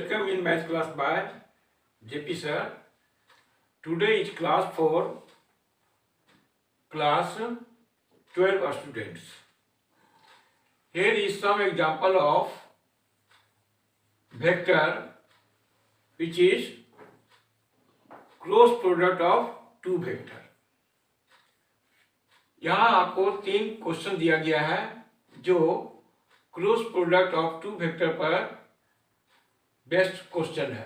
Welcome in math class by JP sir. Today is class for class 12 students. Here is some example of vector which is cross product of two vector. यहाँ आपको 3 question दिया गया है जो cross product of two vector पर best question है.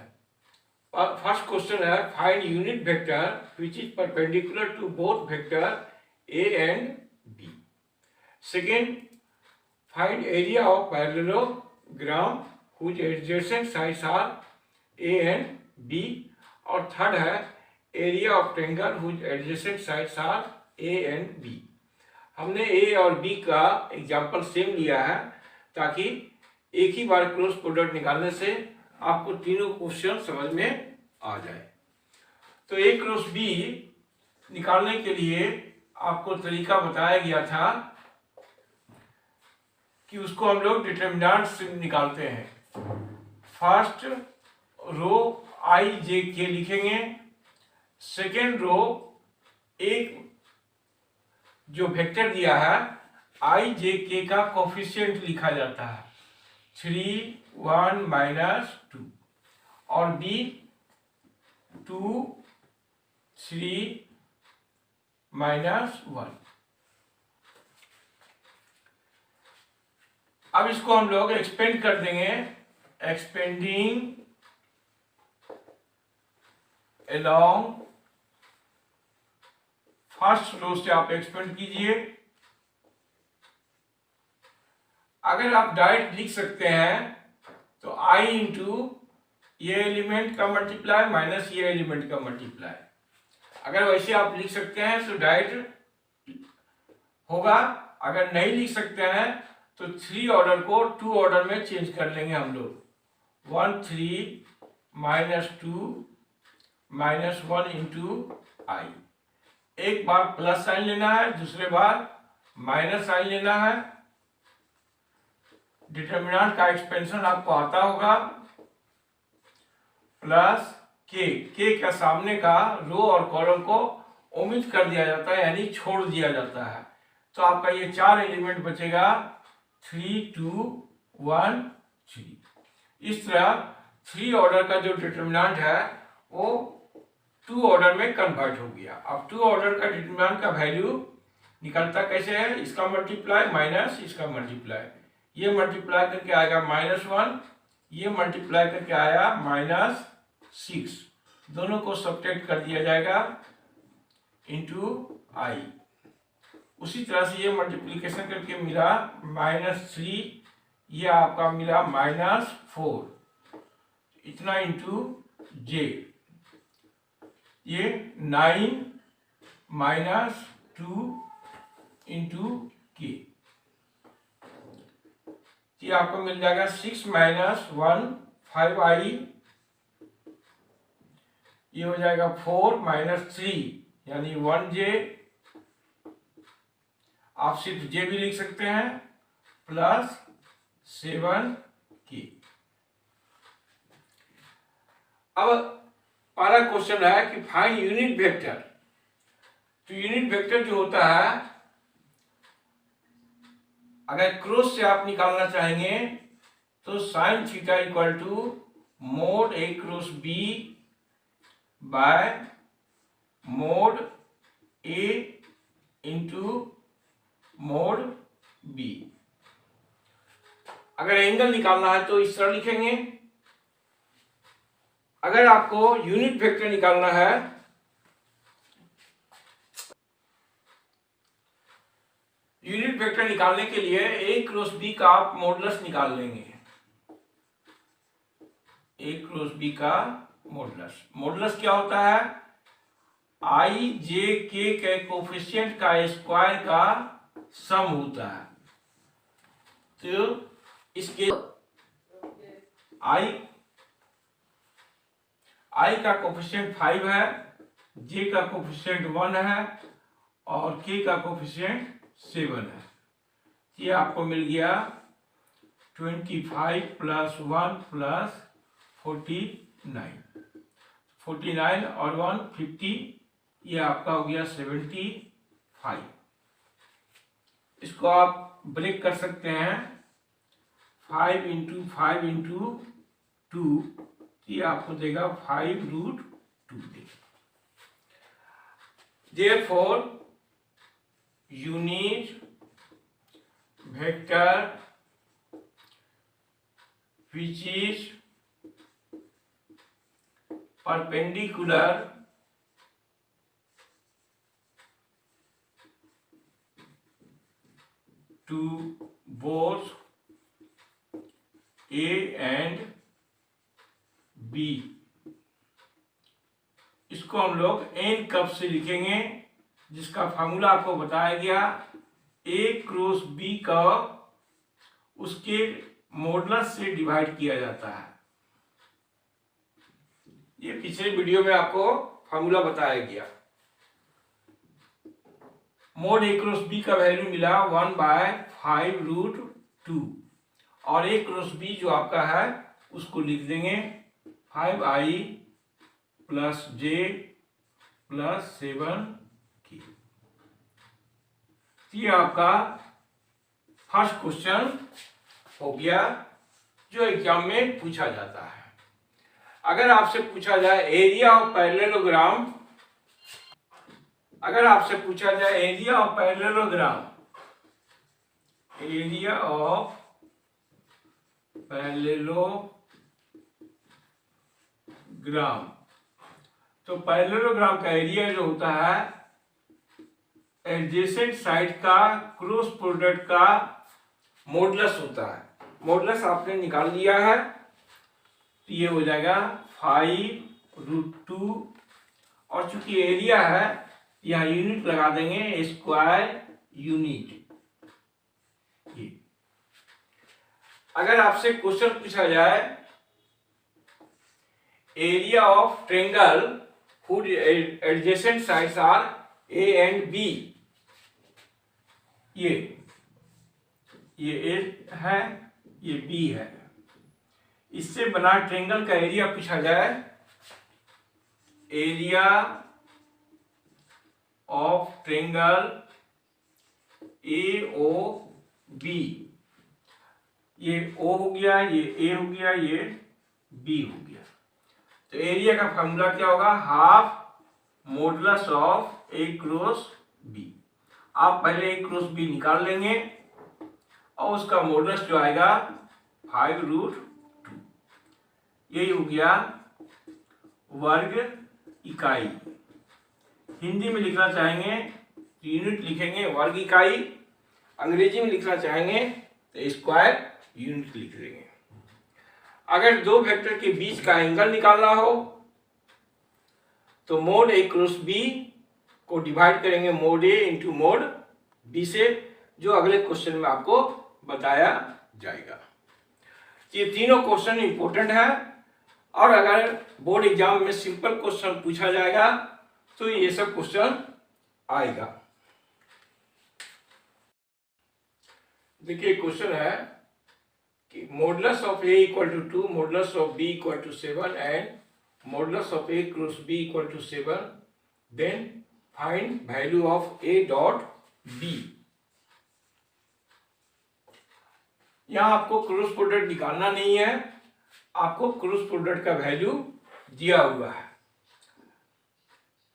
First question है find unit vector which is perpendicular to both vector A and B. Second, find area of parallelogram whose adjacent sides are A and B. और third है area of triangle whose adjacent sides are A and B. हमने A और B का example same लिया है ताकि एक ही बार cross product निकालने से आपको तीनों क्वेश्चन समझ में आ जाए. तो ए क्रॉस बी निकालने के लिए आपको तरीका बताया गया था कि उसको हम लोग डिटरमिनेंट से निकालते हैं. फर्स्ट रो आई जे के लिखेंगे. सेकेंड रो एक जो वेक्टर दिया है आई जे के का कोफिशिएंट लिखा जाता है 3, 1, -2 और बी 2, 3, -1. अब इसको हम लोग एक्सपेंड कर देंगे. एक्सपेंडिंग along फर्स्ट रो से आप एक्सपेंड कीजिए. अगर आप डायरेक्ट लिख सकते हैं तो i इंटू ये एलिमेंट का मल्टीप्लाई माइनस ये एलिमेंट का मल्टीप्लाई. अगर वैसे आप लिख सकते हैं तो डायरेक्ट होगा. अगर नहीं लिख सकते हैं तो 3 ऑर्डर को 2 ऑर्डर में चेंज कर लेंगे हम लोग. 1, 3, -2, -1 इंटू आई. एक बार प्लस साइन लेना है, दूसरे बार माइनस साइन लेना है. डिटरमिनेंट का एक्सपेंशन आपको आता होगा. प्लस के का सामने का रो और कॉलम को ओमिट कर दिया जाता है यानी छोड़ दिया जाता है. तो आपका ये 4 एलिमेंट बचेगा 3, 2, 1, 3. इस तरह 3 ऑर्डर का जो डिटरमिनेंट है वो 2 ऑर्डर में कन्वर्ट हो गया. अब 2 ऑर्डर का डिटरमिनेंट का वैल्यू निकलता कैसे है? इसका मल्टीप्लाई माइनस इसका मल्टीप्लाई. ये मल्टीप्लाई करके आएगा -1, ये मल्टीप्लाई करके आया -6. दोनों को सब्ट्रैक्ट कर दिया जाएगा इंटू आई. उसी तरह से ये मल्टीप्लिकेशन करके मिला -3, ये आपका मिला -4. इतना इंटू जे. ये 9 -2 इंटू के. ये आपको मिल जाएगा 6 -1 5i. ये हो जाएगा 4 -3 यानी 1j. आप सिर्फ जे भी लिख सकते हैं प्लस 7k. अब पहला क्वेश्चन है कि फाइंड यूनिट वेक्टर. तो यूनिट वेक्टर जो होता है अगर क्रॉस से आप निकालना चाहेंगे तो sine theta equal to mod A cross B by mod A into mod B. अगर एंगल निकालना है तो इस तरह लिखेंगे. अगर आपको यूनिट वेक्टर निकालना है यूनिट वेक्टर निकालने के लिए ए क्रॉस बी का आप मॉडुलस निकाल लेंगे. ए क्रॉस बी का मॉडुलस क्या होता है? आई जे के कोफिशिएंट का स्क्वायर का सम होता है. तो इसके आई का कोफिशिएंट 5 है, जे का कोफिशिएंट 1 है और के का कोफिशिएंट 7 है. ये आपको मिल गया 25 + 1 + 49, 49 और 150, ये आपका हो गया 75। इसको आप ब्रेक कर सकते हैं, 5 इंटू 5 इंटू 2, ये आपको देगा 5√2 देगा। Therefore, unit vector which is perpendicular to both A and B, इसको हम लोग n कब से लिखेंगे, जिसका फार्मूला आपको बताया गया, A क्रॉस B का उसके मॉडुलस से डिवाइड किया जाता है। ये पिछले वीडियो में आपको फार्मूला बताया गया। मोड A क्रॉस B का वैल्यू मिला 1/5√2, और A क्रॉस B जो आपका है उसको लिख देंगे 5i + j + 7k। ये आपका फर्स्ट क्वेश्चन हो गया जो एग्जाम में पूछा जाता है। अगर आपसे पूछा जाए एरिया ऑफ पैरेललोग्राम, अगर आपसे पूछा जाए area of parallelogram, area of parallelogram, तो पैरेललोग्राम का एरिया जो होता है एडजेसेंट साइड का क्रॉस प्रोडक्ट का मॉडुलस होता है। मॉडुलस आपने निकाल लिया है, तो ये हो जाएगा 5√2, और चूंकि एरिया है यहाँ यूनिट लगा देंगे, स्क्वायर यूनिट। अगर आपसे क्वेश्चन पूछा जाए area of triangle whose adjacent sides are A and B, ये A है, ये B है, इससे बना ट्रायंगल का एरिया पूछा जाए, एरिया ऑफ ट्रायंगल AOB, ये O हो गया, ये A हो गया, ये B हो गया। तो एरिया का फॉर्मूला क्या होगा, half modulus of A cross B। आप पहले A क्रॉस B निकाल लेंगे और उसका मॉडुलस जो आएगा 5√2, यही हो गया वर्ग इकाई। हिंदी में लिखना चाहेंगे तो यूनिट लिखेंगे वर्ग इकाई, अंग्रेजी में लिखना चाहेंगे तो स्क्वायर यूनिट लिख देंगे। अगर दो वेक्टर के बीच का एंगल निकालना हो तो मोड A क्रॉस B को डिवाइड करेंगे mode A into mod B से, जो अगले क्वेश्चन में आपको बताया जाएगा। ये तीनों क्वेश्चन इंपॉर्टेंट है, और अगर बोर्ड एग्जाम में सिंपल क्वेश्चन पूछा जाएगा तो ये सब क्वेश्चन आएगा। देखिए क्वेश्चन है कि modulus of A equal to 2, modulus of B equal to 7 and modulus of A cross B equal to 7, then find value of A dot B। यहां आपको क्रॉस प्रोडक्ट निकालना नहीं है, आपको क्रॉस प्रोडक्ट का वैल्यू दिया हुआ है।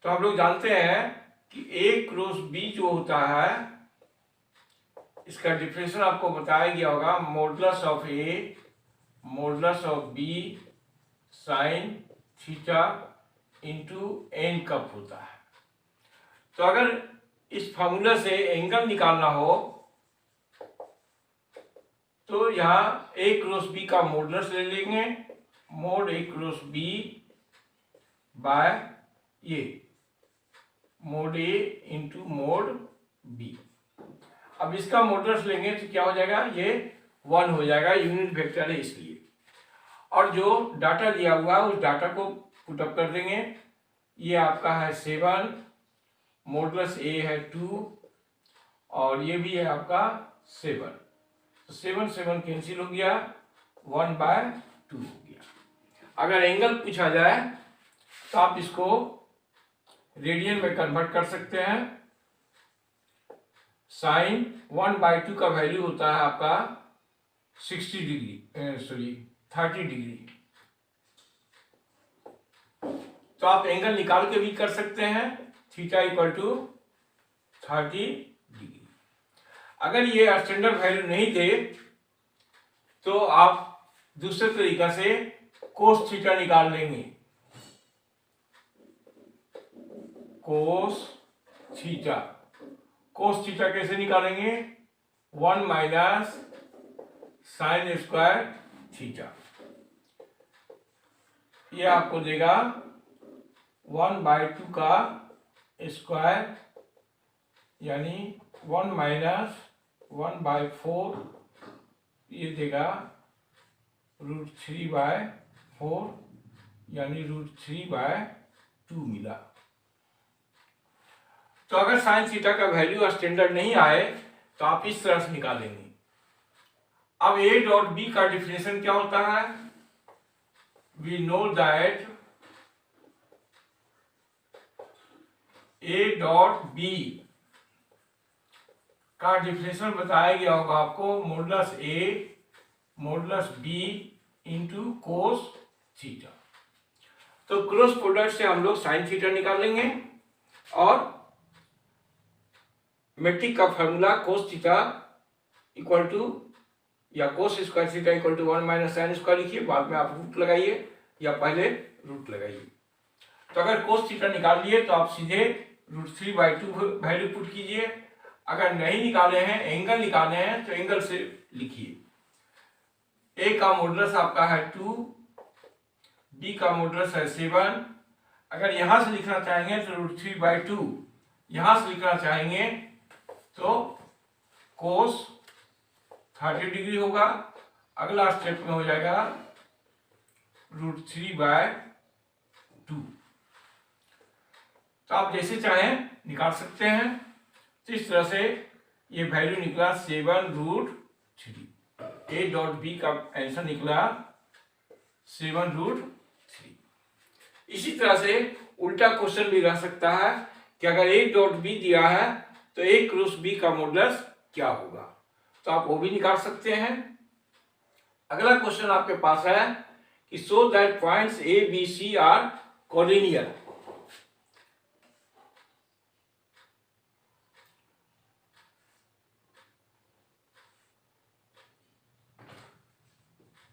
तो आप लोग जानते हैं कि A क्रॉस B जो होता है, इसका डिफरेंशियल आपको बताया गया होगा, modulus of A modulus of B sine theta into n cup होता है। तो अगर इस फॉर्मूला से एंगल निकालना हो तो यहाँ A क्रॉस B का मॉडुलस ले लेंगे, mod A cross B by ये mod A into mod B। अब इसका मॉडुलस लेंगे तो क्या हो जाएगा, ये 1 हो जाएगा, यूनिट वेक्टर है इसलिए। और जो डाटा दिया हुआ है उस डाटा को पुटअप कर देंगे। ये आपका है 7, मॉडुलस A है 2, और ये भी है आपका 7, तो 7 7 कैंसिल हो गया, 1/2 हो गया। अगर एंगल पूछा जाए तो आप इसको रेडियन में कन्वर्ट कर सकते हैं। साइन 1/2 का वैल्यू होता है आपका 30 डिग्री। तो आप एंगल निकाल के भी कर सकते हैं, थीटा इक्वल टू 30 डिग्री। अगर ये स्टैंडर्ड वैल्यू नहीं थे तो आप दूसरे तरीका से कोस थीटा निकाल लेंगे। कोस थीटा कैसे निकालेंगे? 1 माइनस साइन स्क्वायर थीटा, ये आपको देगा 1/2 का स्क्वायर, यानी 1 माइनस 1/4, ये देगा √3/4, यानी √3/2 मिला। तो अगर साइन थीटा का वैल्यू स्टैंडर्ड नहीं आए तो आप इस तरह से निकालेंगे। अब ए डॉट बी का डिफिनेशन क्या होता है? We know that A dot B का डिफिनेशन बताया गया होगा आपको, modulus A modulus B into cos theta. तो क्रॉस प्रोडक्ट से हम लोग साइन थीटा निकालेंगे और मेट्रिक का formula cos theta equal to या cos square theta equal to 1 minus sine square लिखिए, बाद में आप रूट लगाइए या पहले रूट लगाइए। तो अगर कोस थीटा निकाल लिए तो आप सीधे √3/2 वैल्यू पुट कीजिए। अगर नहीं निकाले हैं, एंगल निकाले हैं, तो एंगल से लिखिए। ए का मॉडुलस आपका है 2, बी का मॉडुलस है 7। अगर यहां से लिखना चाहेंगे तो √3/2, यहां से लिखना चाहेंगे तो कोस 30 डिग्री होगा। अगला स्टेप में हो जाएगा √3/2। तो आप जैसे चाहें निकाल सकते हैं। तो इस तरह से ये वैल्यू निकला 7√3। ए डॉट बी का आंसर निकला 7√3। इसी तरह से उल्टा क्वेश्चन भी रह सकता है कि अगर ए डॉट बी दिया है तो ए क्रॉस बी का मॉडुलस क्या होगा, तो आप वो भी निकाल सकते हैं। अगला क्वेश्चन आपके पास है कि show that points A B C are collinear.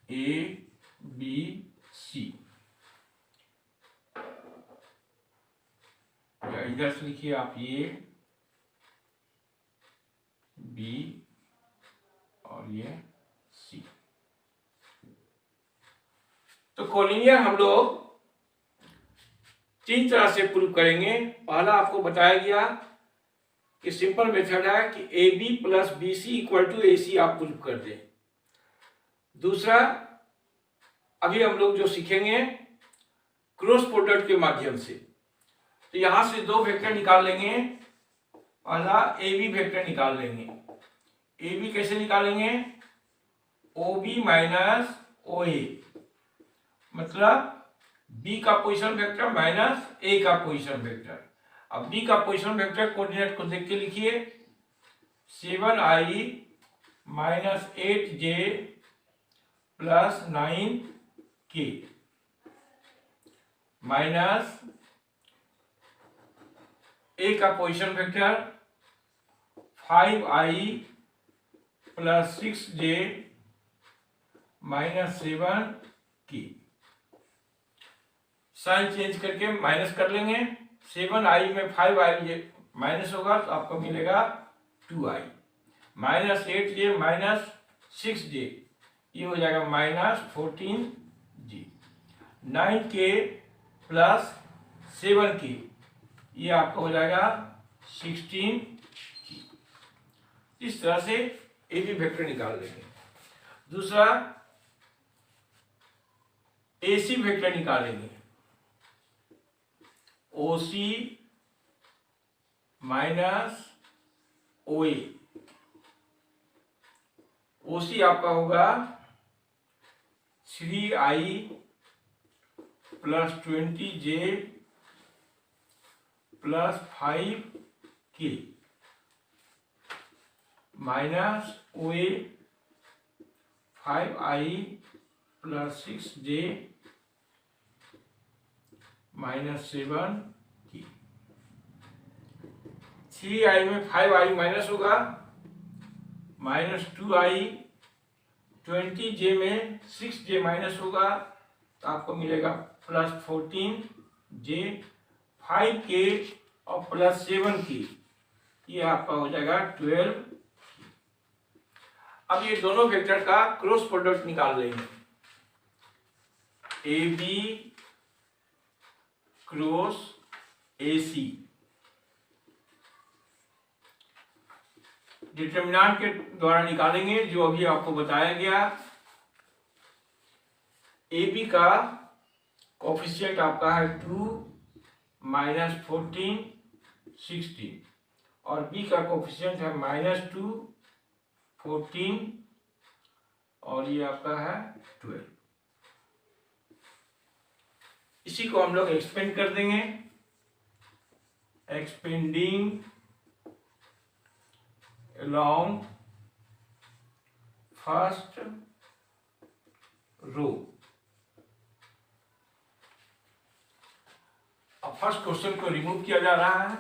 A B C, या इधर से लिखिए आप ए बी और ये सी। तो कोलिनियर हम लोग 3 तरह से प्रूव करेंगे। पहला आपको बताया गया कि सिंपल मेथड है कि A B plus B C equal to A C आप प्रूव कर दें। दूसरा अभी हम लोग जो सीखेंगे क्रॉस प्रोडक्ट के माध्यम से। तो यहां से 2 वेक्टर निकाल लेंगे। पहला ए बी वेक्टर निकाल लेंगे। ए बी कैसे निकालेंगे? ओ बी माइनस ओ ए, मतलब बी का पोजीशन वेक्टर माइनस ए का पोजीशन वेक्टर। अब बी का पोजीशन वेक्टर कोऑर्डिनेट को देख के लिखिए, 7i minus 8j plus 9k minus A का position vector 5i plus 6j minus 7k। Sign change करके माइनस कर लेंगे। 7i में 5i माइनस होगा तो आपको मिलेगा 2i minus 8j minus 6j, ये हो जाएगा minus 14j। 9k plus 7k, ये आपका हो जाएगा 16k। इस तरह से ए बी वेक्टर निकाल लेंगे। दूसरा ए सी वेक्टर निकालेंगे। ओ सी माइनस ओ ए, ओ सी आपका होगा 3i plus 20J plus 5K minus OA 5I plus 6J minus 7K। 3I में 5I माइनस होगा, माइनस 2I, 20J में 6J माइनस होगा, तो आपको मिलेगा प्लस 14J, 5K और प्लस 7K, ये आपका हो जाएगा 12। अब ये दोनों वेक्टर का क्रॉस प्रोडक्ट निकाल लेंगे। AB क्रॉस AC डिटरमिनेंट के द्वारा निकालेंगे, जो अभी आपको बताया गया। AB का कोफिशिएंट आपका है 2 माइनस 14 16 और B का कोफिशिएंट है माइनस 2 14 और ये आपका है 12। इसी को हम लोग एक्सपेंड कर देंगे। Expanding along first row. अब फर्स्ट क्वेश्चन को रिमूव किया जा रहा है।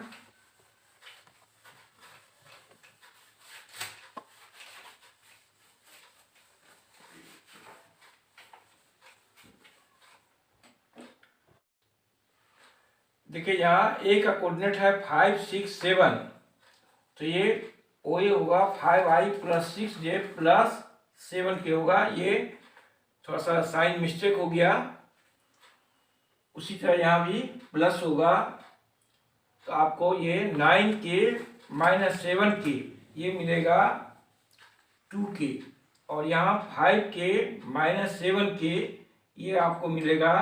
देखिए यहाँ ए का कोऑर्डिनेट है 5 6 7, तो ये OA होगा 5I plus 6J plus 7K होगा। ये थोड़ा सा साइन मिस्टेक हो गया। उसी तरह यहाँ भी प्लस होगा, तो आपको ये 9K माइनस 7K ये मिलेगा 2K और यहाँ 5K माइनस 7K ये आपको मिलेगा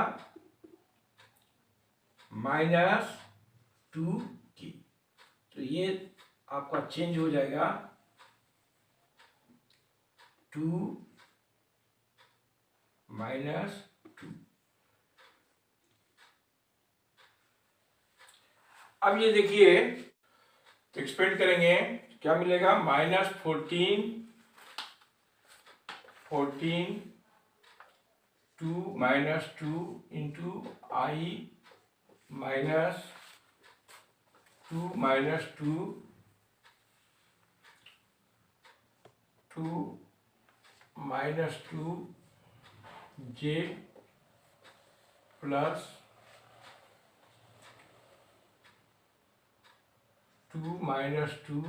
माइनस 2K। तो ये आपका चेंज हो जाएगा 2 माइनस 2। अब ये देखिए, तो एक्सपेंड करेंगे, क्या मिलेगा minus 14 2 minus 2 into I minus 2 minus 2 2 minus 2J plus 2 minus 2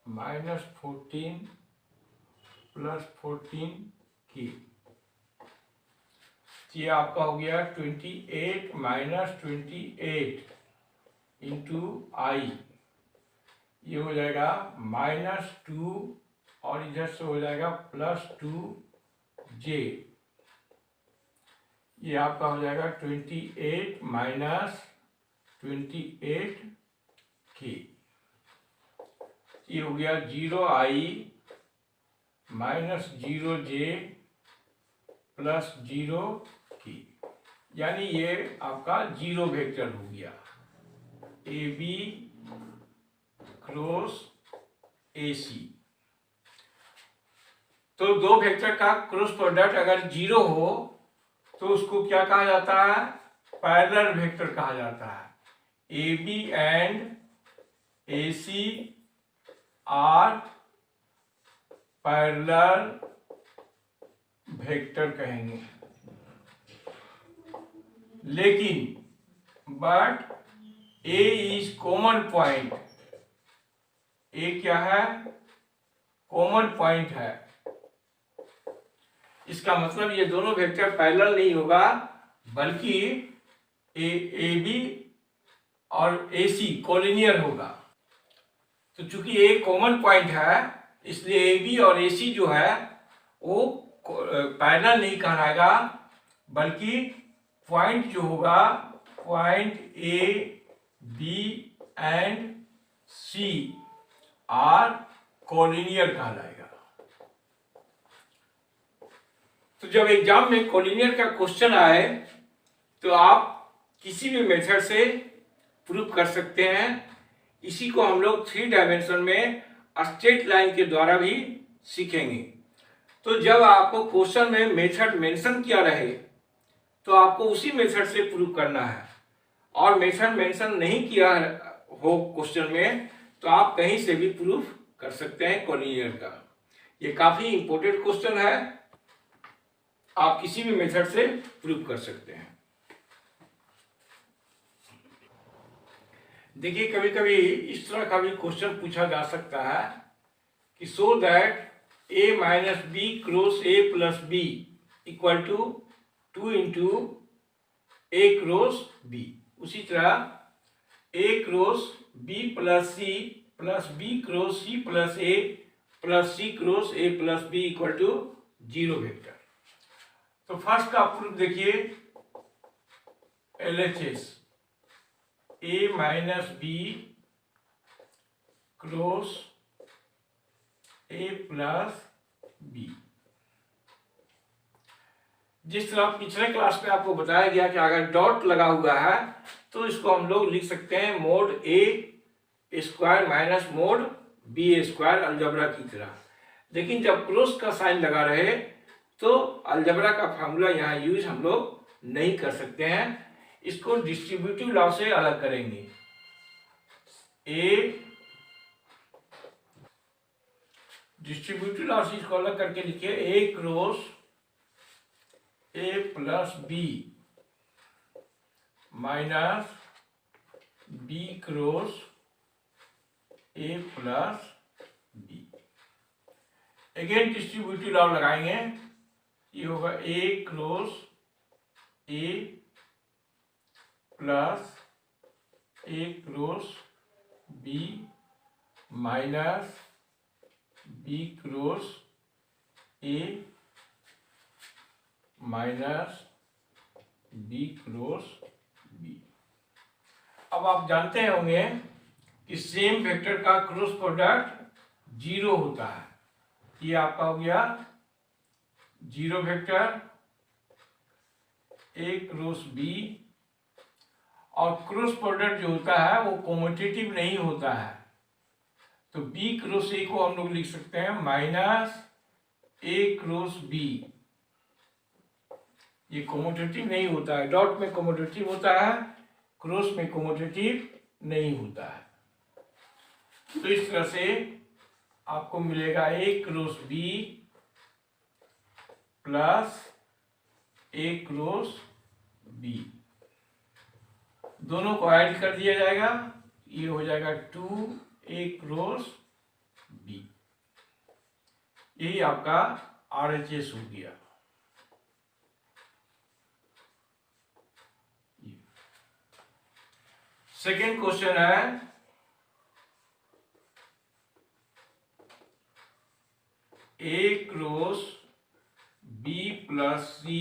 minus 14 plus 14K। ये आपका हो गया 28 माइनस 28 इंटू I, ये हो जाएगा माइनस 2 और इधर से हो जाएगा प्लस 2J, ये आपका हो जाएगा 28 माइनस 28K। ये हो गया 0I minus 0J plus 0K, यानी ये आपका जीरो वेक्टर हो गया। AB क्रॉस AC, तो दो वेक्टर का क्रॉस प्रोडक्ट अगर जीरो हो तो उसको क्या कहा जाता है, पैरेलल वेक्टर कहा जाता है। AB and AC are parallel vector कहेंगे। लेकिन but A is common point, A क्या है, कॉमन पॉइंट है। इसका मतलब ये दोनों वेक्टर पैरेलल नहीं होगा, बल्कि AB और AC कोलिनियर होगा। तो चूंकि A कॉमन पॉइंट है, इसलिए AB और AC जो है वो पैरेलल नहीं कहलाएगा, बल्कि पॉइंट जो होगा, point A B and C are collinear कहलाएगा। तो जब एग्जाम में कोलिनियर का क्वेश्चन आए तो आप किसी भी मेथड से प्रूफ कर सकते हैं। इसी को हम लोग 3 डायमेंशन में स्ट्रेट लाइन के द्वारा भी सीखेंगे। तो जब आपको क्वेश्चन में मेथड मेंशन किया रहे तो आपको उसी मेथड से प्रूफ करना है, और मेथड मेंशन नहीं किया हो क्वेश्चन में तो आप कहीं से भी प्रूफ कर सकते हैं कोलिनियर का। ये काफी इंपॉर्टेंट क्वेश्चन है, आप किसी भी मेथड से प्रूफ कर सकते हैं। देखिए कभी कभी इस तरह का भी क्वेश्चन पूछा जा सकता है कि so that a minus B cross a plus B equal to 2 into a cross b। उसी तरह a cross b plus c plus b cross c plus a plus c cross a plus b equal to 0 vector. तो first का proof देखिए, LHS a minus b cross a plus b। जिस तरह पिछले class में आपको बताया गया कि अगर डॉट लगा हुआ है तो इसको हम लोग लिख सकते हैं mode a square minus mode b square algebra की तरह। लेकिन जब क्रॉस का साइन लगा रहे तो अलजेब्रा का फार्मूला यहाँ यूज हम लोग नहीं कर सकते हैं, इसको डिस्ट्रीब्यूटिव लॉ से अलग करेंगे। डिस्ट्रीब्यूटिव लॉ से इसको अलग करके लिखिए a cross a plus B minus b cross a plus b। Again distributive law लगाएंगे, ये होगा a cross a plus a cross b minus b cross a minus b cross b। अब आप जानते होंगे कि सेम वेक्टर का cross product 0 होता है। ये आपका हो गया 0 वेक्टर a क्रॉस b, और क्रॉस प्रोडक्ट जो होता है वो कॉम्यूटेटिव नहीं होता है, तो b क्रॉस a को हम लोग लिख सकते हैं माइनस a क्रॉस b। ये कॉम्यूटेटिव नहीं होता है, डॉट में कॉम्यूटेटिव होता है, क्रॉस में कॉम्यूटेटिव नहीं होता है। तो इस तरह से आपको मिलेगा a cross b plus a cross b, दोनों को ऐड कर दिया जाएगा, ये हो जाएगा 2a क्रॉस b। यही आपका RHS हो गया। सेकेंड क्वेश्चन है a cross b plus c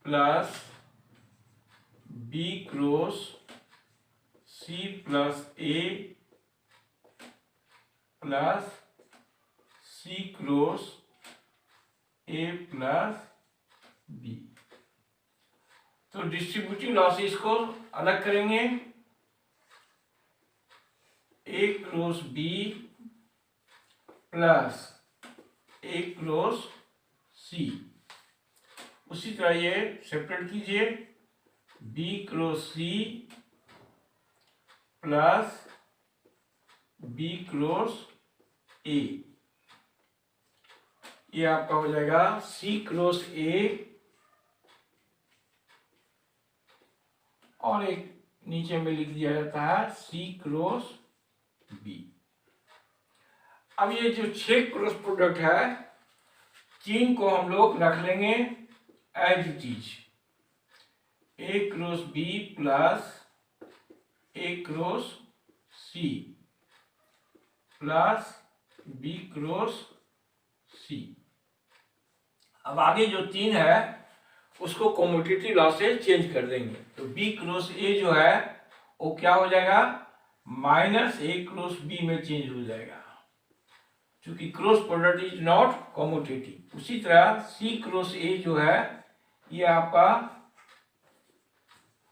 plus b cross c plus a plus c cross a plus b। तो डिस्ट्रीब्यूटिव लॉ से इसको अलग करेंगे, a cross b plus a cross c। उसी तरह ये सेपरेट कीजिए, b cross c plus b cross a। ये आपका हो जाएगा c क्रॉस a, और एक नीचे में लिख दिया जाता है c क्रॉस b। अब ये जो 6 क्रॉस प्रोडक्ट है, 3 को हम लोग रख लेंगे as it is, a cross b plus a cross c plus b cross c। अब आगे जो 3 है उसको कॉम्यूटेटिव लॉ से चेंज कर देंगे, तो b क्रॉस a जो है वो क्या हो जाएगा माइनस a क्रॉस b में चेंज हो जाएगा। क्योंकि cross product is not commutative. उसी तरह सी क्रॉस ए जो है ये आपका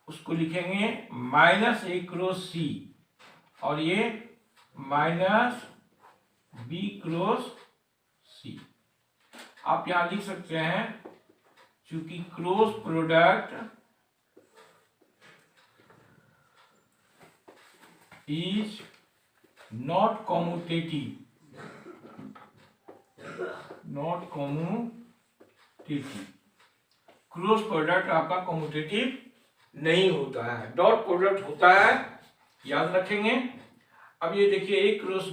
उसको लिखेंगे माइनस ए क्रॉस सी, और ये माइनस बी क्रॉस सी। आप यहां लिख सकते हैं क्योंकि cross product is not commutative, not commutative. Cross product आपका कॉम्यूटेटिव नहीं होता है, डॉट प्रोडक्ट होता है, याद रखेंगे। अब ये देखिए ए क्रॉस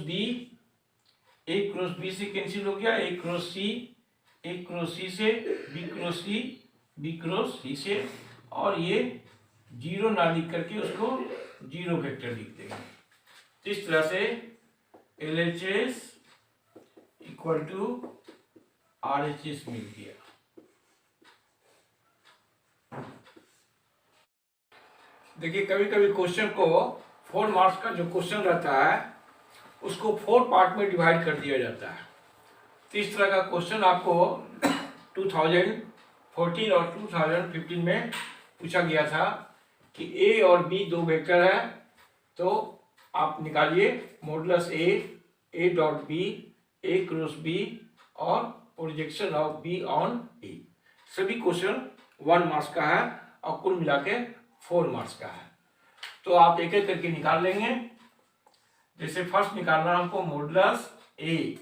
बी से कैंसिल हो गया, ए क्रॉस सी से बी क्रॉस सी से, और ये जीरो ना लिख करके उसको जीरो वेक्टर लिख देंगे। तो इस तरह से LHS इक्वल टू RHS मिल गया। देखिए कभी कभी क्वेश्चन को 4 मार्क्स का जो क्वेश्चन रहता है उसको 4 पार्ट में डिवाइड कर दिया जाता है। तो इस तरह का क्वेश्चन आपको 2014 और 2015 में पूछा गया था कि ए और बी दो वेक्टर है, तो आप निकालिए modulus A dot B, A cross B और projection of B on A. सभी क्वेश्चन 1 मार्क्स का है और कुल मिला के 4 मार्क्स का है। तो आप एक एक करके निकाल लेंगे। जैसे फर्स्ट निकालना हमको मॉडुलस ए,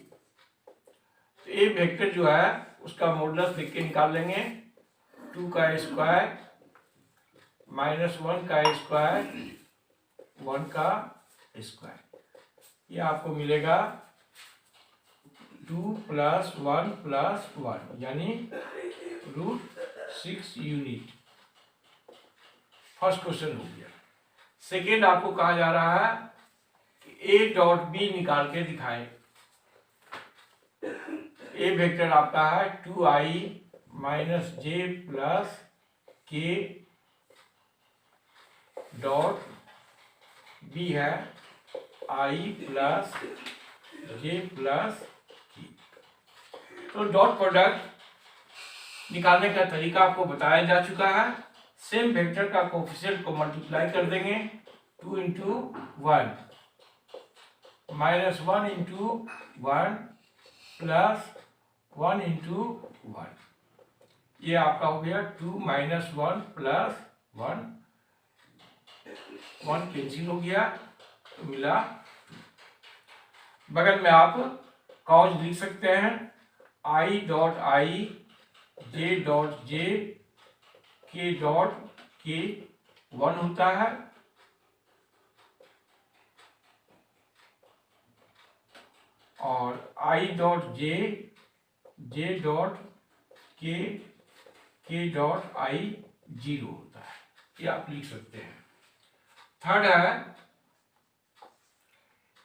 तो ए वेक्टर जो है उसका मॉडुलस लिख के निकाल लेंगे 2 का स्क्वायर माइनस 1 का स्क्वायर 1 का स्क्वायर, ये आपको मिलेगा 2 + 1 + 1 यानी √6 यूनिट। फर्स्ट क्वेश्चन हो गया। सेकेंड आपको कहा जा रहा है कि ए डॉट बी निकाल के दिखाए। ए वेक्टर आपका है 2i - j + k dot B है i + j + k। तो डॉट प्रोडक्ट निकालने का तरीका आपको बताया जा चुका है। सेम वेक्टर का कोफिशिएंट को मल्टीप्लाई कर देंगे 2 × 1 -1 × 1 + 1 × 1, ये आपका हो गया 2 - 1 + 1, 1 कैंसिल हो गया तो मिला 2। बगल में आप कॉज लिख सकते हैं i dot i, j dot j, k dot k 1 होता है, और i dot j, j dot k, k dot i 0 होता है। ये आप लिख सकते हैं। थर्ड है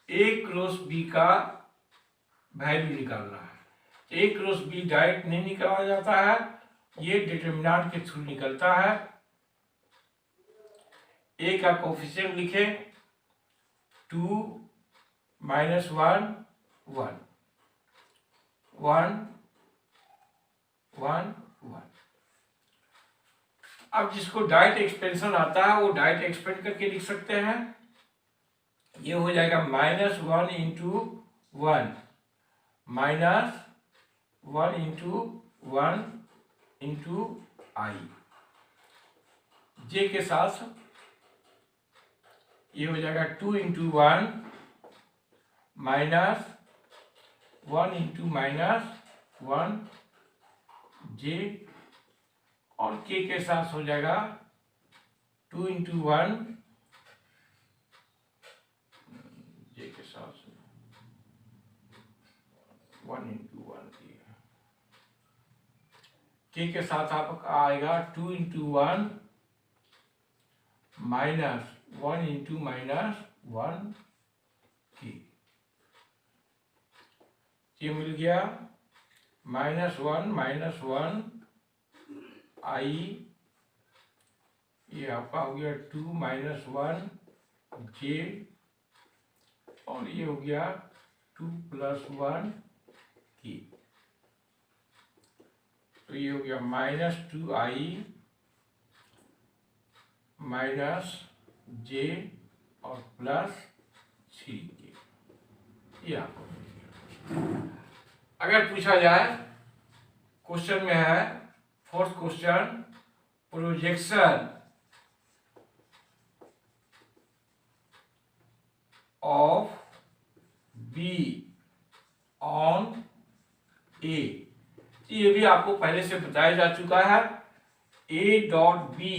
a क्रॉस b का वैल्यू निकालना है। a क्रॉस b डायरेक्ट नहीं निकाला जाता है, ये डिटरमिनेंट के थ्रू निकलता है। a का कोफिशिएंट लिखे 2 - 1 1 1 1 1। अब जिसको डायरेक्ट एक्सपेंशन आता है वो डायरेक्ट एक्सपेंड करके लिख सकते हैं। ये हो जाएगा -1 × 1 -1 × 1 × i, j के साथ ये हो जाएगा 2 × 1 - 1 × -1 j, और k के साथ हो जाएगा 2 × 1 j के साथ 1 × 1 k के साथ आपका आएगा 2 × 1 - 1 × -1 k, ये मिल गया -1 - 1 i, ये आपका हो गया 2 - 1 j, और ये हो गया 2 प्लस 1 की, तो ये हो गया -2i माइनस जे और प्लस 3k, ये आपको मिल गया। अगर पूछा जाए, क्वेश्चन में है fourth question, projection of B on A, ये भी आपको पहले से बताया जा चुका है। ए डॉट बी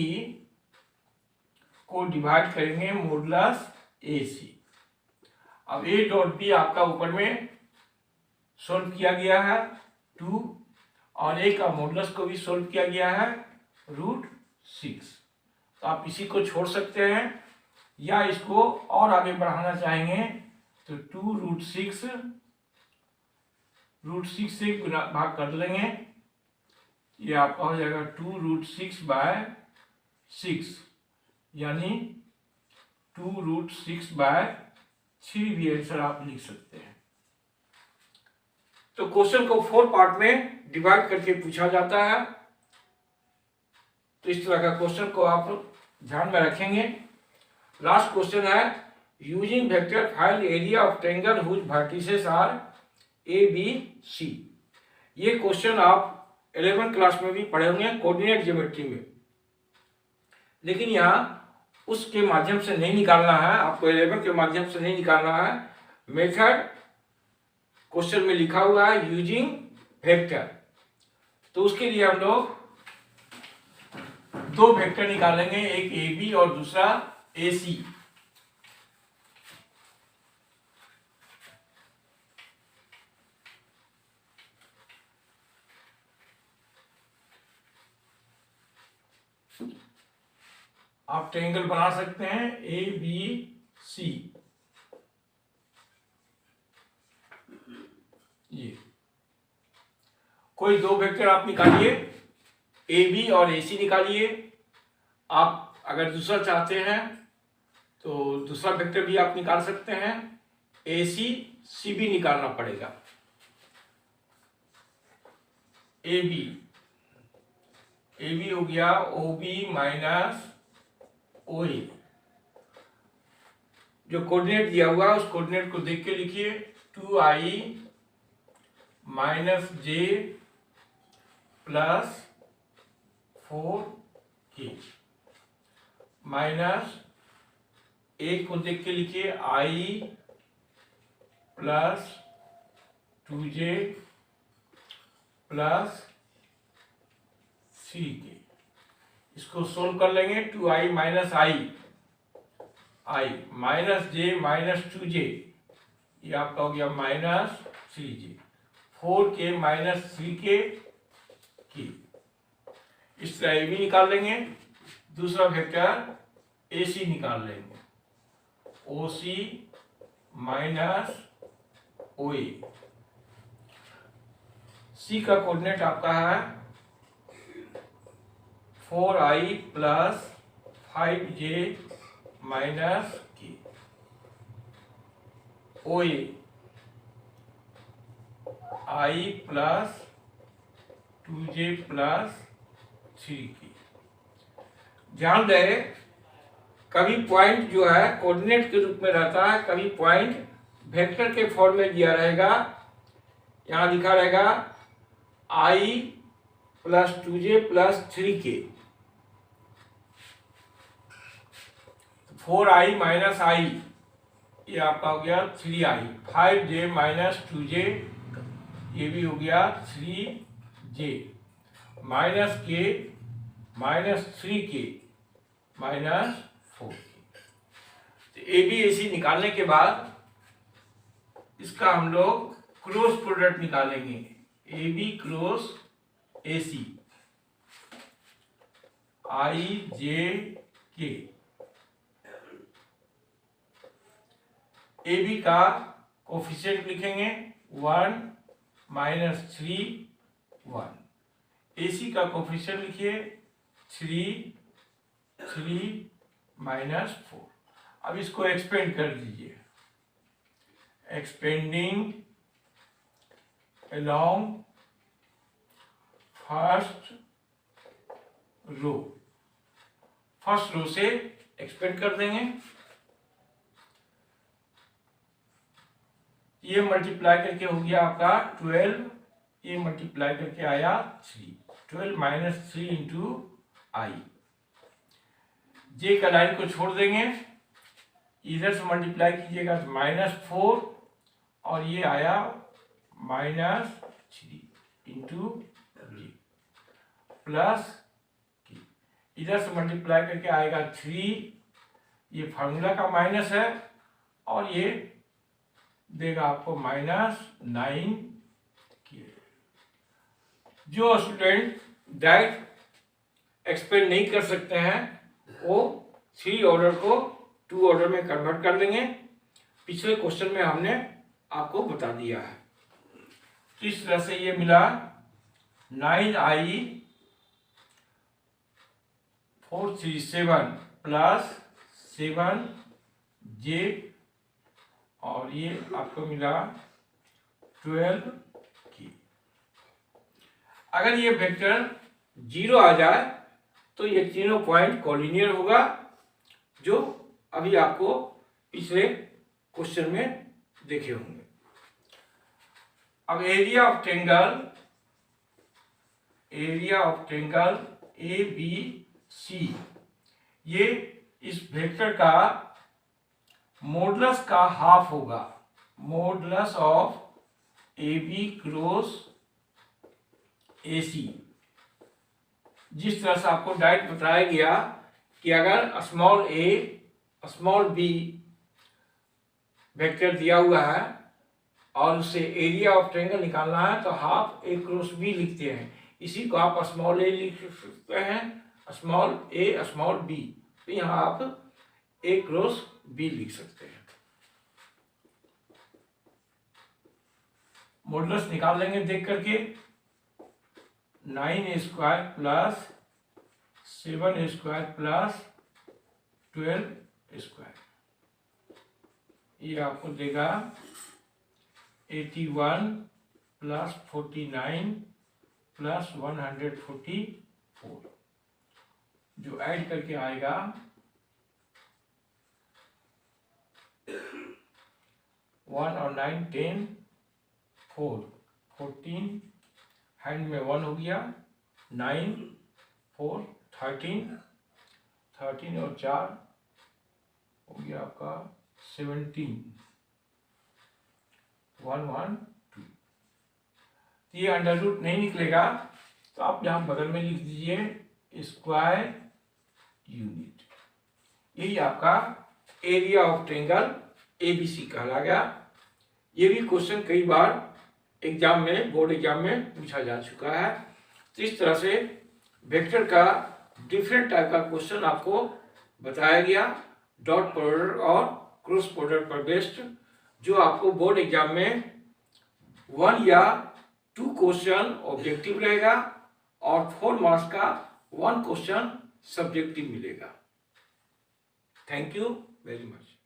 को डिवाइड करेंगे मॉडुलस ए सी। अब ए डॉट बी आपका ऊपर में सोल्व किया गया है 2, और ए का मॉडुलस को भी सोल्व किया गया है √6। तो आप इसी को छोड़ सकते हैं, या इसको और आगे बढ़ाना चाहेंगे तो 2√6 √6 से गुना भाग कर लेंगे, ये आपका हो जाएगा 2√6/6, यानी 2√6/3 भी आंसर आप लिख सकते हैं। तो क्वेश्चन को 4 पार्ट में डिवाइड करके पूछा जाता है, तो इस तरह का क्वेश्चन को आप ध्यान में रखेंगे। लास्ट क्वेश्चन है, using vector find area of triangle whose vertices are A B C. ये क्वेश्चन आप 11th क्लास में भी पढ़े होंगे कोऑर्डिनेट ज्योमेट्री में, लेकिन यहाँ उसके माध्यम से नहीं निकालना है, आपको 11 के माध्यम से नहीं निकालना है। मेथड क्वेश्चन में लिखा हुआ है यूजिंग वेक्टर, तो उसके लिए हम लोग 2 वेक्टर निकालेंगे, एक ए बी और दूसरा ए सी। आप ट्रायंगल बना सकते हैं ए बी सी, ये कोई 2 वेक्टर आप निकालिए, ए बी और ए सी निकालिए। आप अगर दूसरा चाहते हैं तो दूसरा वेक्टर भी आप निकाल सकते हैं, ए सी सी भी निकालना पड़ेगा। ए बी हो गया ओ बी माइनस ओ ए, जो कोऑर्डिनेट दिया हुआ है उस कोऑर्डिनेट को देख के लिखिए, 2i माइनस जे प्लस 4k, माइनस ए को देख के लिखिए i plus 2j plus 3k। इसको सोल्व कर लेंगे, 2i minus i minus J minus 2j, ये आपका हो गया minus 3j, 4k minus 3k की। इस तरह ए भी निकाल लेंगे। दूसरा वेक्टर ए सी निकाल लेंगे, ओ सी माइनस ओ ए। सी का कोऑर्डिनेट आपका है 4i प्लस 5j माइनस के, ओ ए i plus 2j plus 3k। ध्यान रहे, कभी पॉइंट जो है कोऑर्डिनेट के रूप में रहता है, कभी पॉइंट वेक्टर के फॉर्म में दिया रहेगा। यहाँ लिखा रहेगा i plus 2j plus 3k, 4i minus i, ये आपका हो गया 3i, 5j माइनस 2j, ये भी हो गया 3j, minus k minus 3k minus 4k। तो ए बी ए सी निकालने के बाद इसका हम लोग क्रॉस प्रोडक्ट निकालेंगे, A B cross A C, i j k। A B का कोफिशिएंट लिखेंगे 1 माइनस 3 1, ए सी का कोफिशिएंट लिखिए 3 माइनस 4। अब इसको एक्सपेंड कर दीजिए, एक्सपेंडिंग along फर्स्ट रो से एक्सपेंड कर देंगे। ये मल्टीप्लाई करके हो गया आपका 12, ये मल्टीप्लाई करके आया 3, 12 माइनस 3 इंटू आई। जे का लाइन को छोड़ देंगे, इधर से मल्टीप्लाई कीजिएगा तो -4 और ये आया -3 इंटू जी प्लस इधर से मल्टीप्लाई करके आएगा 3, ये फार्मूला का माइनस है और ये देगा आपको -9। जो स्टूडेंट डायरेक्ट एक्सपेंड नहीं कर सकते हैं वो 3 ऑर्डर को 2 ऑर्डर में कन्वर्ट कर लेंगे। पिछले क्वेश्चन में हमने आपको बता दिया है। तो इस तरह से ये मिला 9i 437 प्लस 7j और ये आपको मिला 12 की। अगर ये वेक्टर 0 आ जाए तो ये तीनों पॉइंट कोलिनियर होगा, जो अभी आपको पिछले क्वेश्चन में देखे होंगे। अब एरिया ऑफ ट्रायंगल ABC, ये इस वेक्टर का मॉडुलस का हाफ होगा, modulus of AB cross AC। जिस तरह से आपको डायरेक्ट बताया गया कि अगर small a small b vector दिया हुआ है और उससे एरिया ऑफ ट्रायंगल निकालना है तो हाफ a क्रॉस b लिखते हैं। इसी को आप स्मॉल a लिख सकते हैं, स्मॉल a स्मॉल b, तो यहाँ आप a क्रॉस b लिख सकते हैं। मॉडुलस निकाल लेंगे देख करके, 9a² plus 7a² plus 12a², ये आपको देगा 81 प्लस 49 प्लस 144, जो ऐड करके आएगा 1 और 9 10 4 14, हैंड में 1 हो गया, 9 4 13 और 4 हो गया आपका 17 1 1 2। ये अंडर रूट नहीं निकलेगा तो आप यहाँ बगल में लिख दीजिए स्क्वायर यूनिट। यही आपका एरिया ऑफ ट्रायंगल ABC कहलाएगा। ये भी क्वेश्चन कई बार एग्जाम में, बोर्ड एग्जाम में पूछा जा चुका है। तो इस तरह से वेक्टर का डिफरेंट टाइप का क्वेश्चन आपको बताया गया, डॉट प्रोडक्ट और क्रॉस प्रोडक्ट पर बेस्ड, जो आपको बोर्ड एग्जाम में 1 या 2 क्वेश्चन ऑब्जेक्टिव रहेगा और 4 मार्क्स का 1 क्वेश्चन सब्जेक्टिव मिलेगा। Thank you very much.